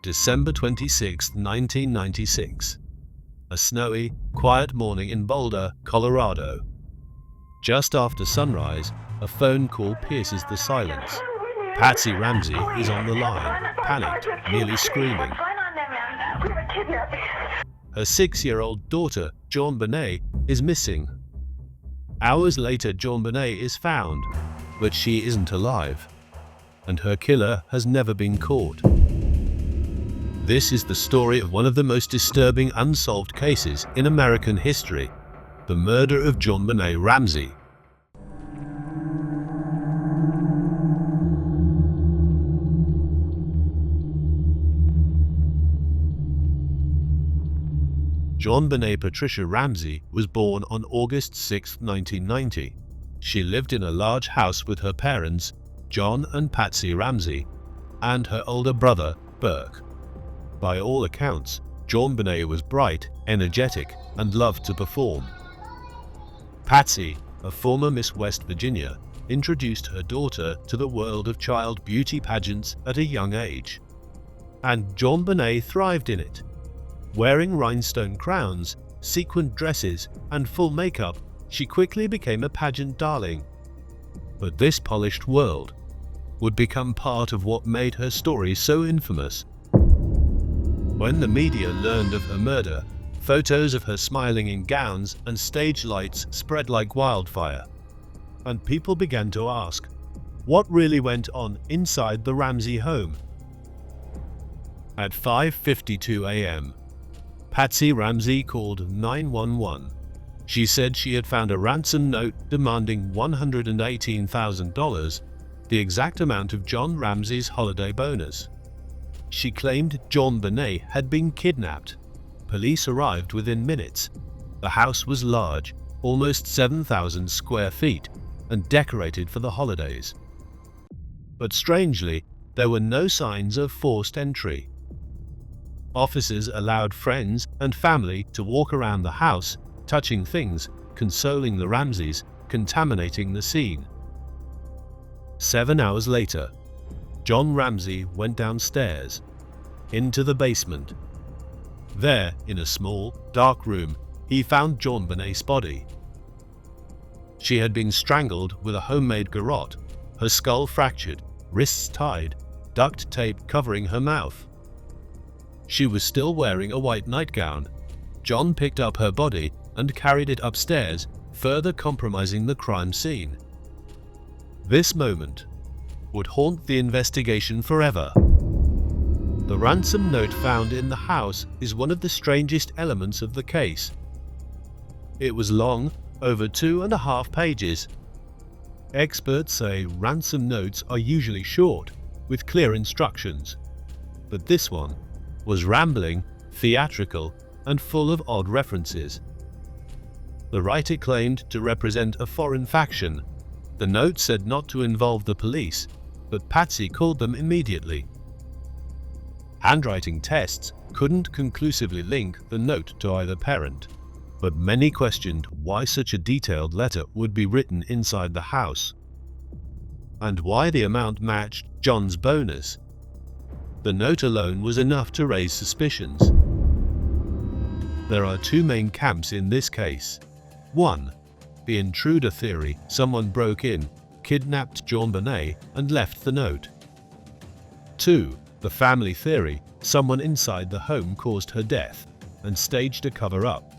December 26, 1996. A snowy, quiet morning in Boulder, Colorado. Just after sunrise, a phone call pierces the silence. Patsy Ramsey is on the line, panicked, nearly screaming. Her 6-year-old daughter, JonBenét, is missing. Hours later, JonBenét is found, but she isn't alive, and her killer has never been caught. This is the story of one of the most disturbing unsolved cases in American history, the murder of JonBenét Ramsey. JonBenét Patricia Ramsey was born on August 6, 1990. She lived in a large house with her parents, John and Patsy Ramsey, and her older brother, Burke. By all accounts, JonBenét was bright, energetic, and loved to perform. Patsy, a former Miss West Virginia, introduced her daughter to the world of child beauty pageants at a young age. And JonBenét thrived in it. Wearing rhinestone crowns, sequined dresses, and full makeup, she quickly became a pageant darling. But this polished world would become part of what made her story so infamous. When the media learned of her murder, photos of her smiling in gowns and stage lights spread like wildfire. And people began to ask, what really went on inside the Ramsey home? At 5:52 a.m., Patsy Ramsey called 911. She said she had found a ransom note demanding $118,000, the exact amount of John Ramsey's holiday bonus. She claimed JonBenét had been kidnapped. Police arrived within minutes. The house was large, almost 7,000 square feet, and decorated for the holidays. But strangely, there were no signs of forced entry. Officers allowed friends and family to walk around the house, touching things, consoling the Ramseys, contaminating the scene. 7 hours later, John Ramsey went downstairs, into the basement. There, in a small, dark room, he found JonBenét's body. She had been strangled with a homemade garrote, her skull fractured, wrists tied, duct tape covering her mouth. She was still wearing a white nightgown. John picked up her body and carried it upstairs, further compromising the crime scene. This moment would haunt the investigation forever. The ransom note found in the house is one of the strangest elements of the case. It was long, over 2.5 pages. Experts say ransom notes are usually short, with clear instructions. But this one was rambling, theatrical, and full of odd references. The writer claimed to represent a foreign faction. The note said not to involve the police, but Patsy called them immediately. Handwriting tests couldn't conclusively link the note to either parent, but many questioned why such a detailed letter would be written inside the house, and why the amount matched John's bonus. The note alone was enough to raise suspicions. There are two main camps in this case. 1. The intruder theory: someone broke in, kidnapped JonBenét, and left the note. 2. The family theory: someone inside the home caused her death and staged a cover-up.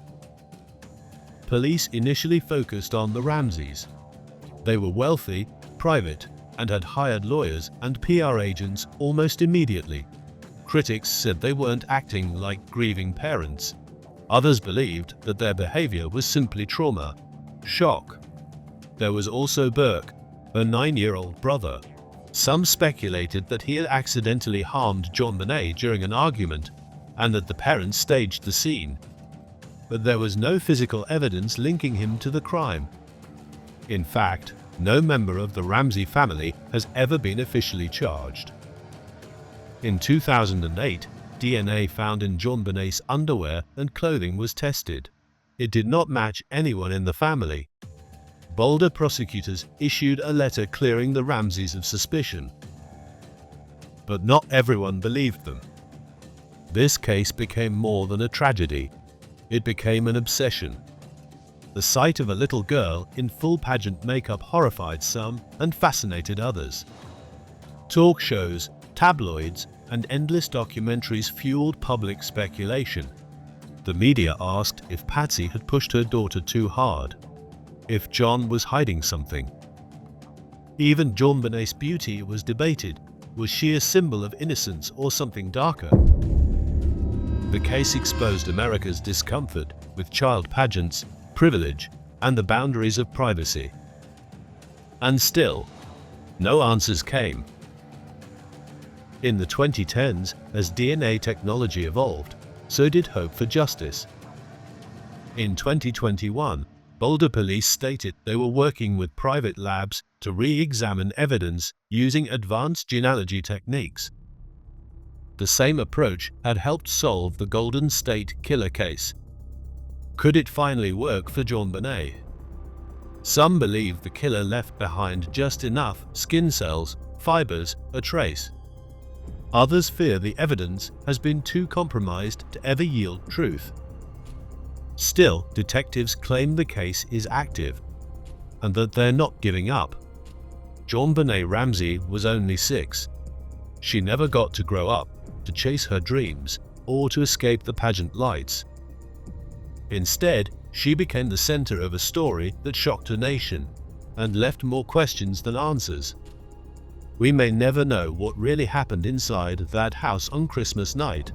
Police initially focused on the Ramseys. They were wealthy, private, and had hired lawyers and PR agents almost immediately. Critics said they weren't acting like grieving parents. Others believed that their behavior was simply trauma, shock. There was also Burke, her 9-year-old brother. Some speculated that he had accidentally harmed JonBenét during an argument, and that the parents staged the scene. But there was no physical evidence linking him to the crime. In fact, no member of the Ramsey family has ever been officially charged. In 2008, DNA found in JonBenét's underwear and clothing was tested. It did not match anyone in the family. Boulder prosecutors issued a letter clearing the Ramseys of suspicion. But not everyone believed them. This case became more than a tragedy. It became an obsession. The sight of a little girl in full pageant makeup horrified some and fascinated others. Talk shows, tabloids, and endless documentaries fueled public speculation. The media asked if Patsy had pushed her daughter too hard, if John was hiding something. Even JonBenét's beauty was debated. Was she a symbol of innocence or something darker? The case exposed America's discomfort with child pageants, privilege, and the boundaries of privacy. And still, no answers came. In the 2010s, as DNA technology evolved, so did hope for justice. In 2021, Boulder police stated they were working with private labs to re-examine evidence using advanced genealogy techniques. The same approach had helped solve the Golden State Killer case. Could it finally work for JonBenét? Some believe the killer left behind just enough skin cells, fibers, a trace. Others fear the evidence has been too compromised to ever yield truth. Still, detectives claim the case is active and that they're not giving up. JonBenét Ramsey was only 6. She never got to grow up, to chase her dreams, or to escape the pageant lights. Instead, she became the center of a story that shocked a nation and left more questions than answers. We may never know what really happened inside that house on Christmas night.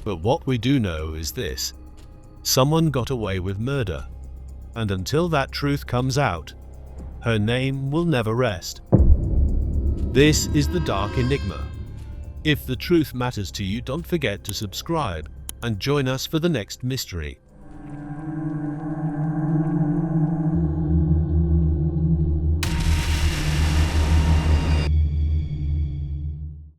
But what we do know is this: someone got away with murder, and until that truth comes out, her name will never rest. This is the Dark Enigma. If the truth matters to you, don't forget to subscribe and join us for the next mystery.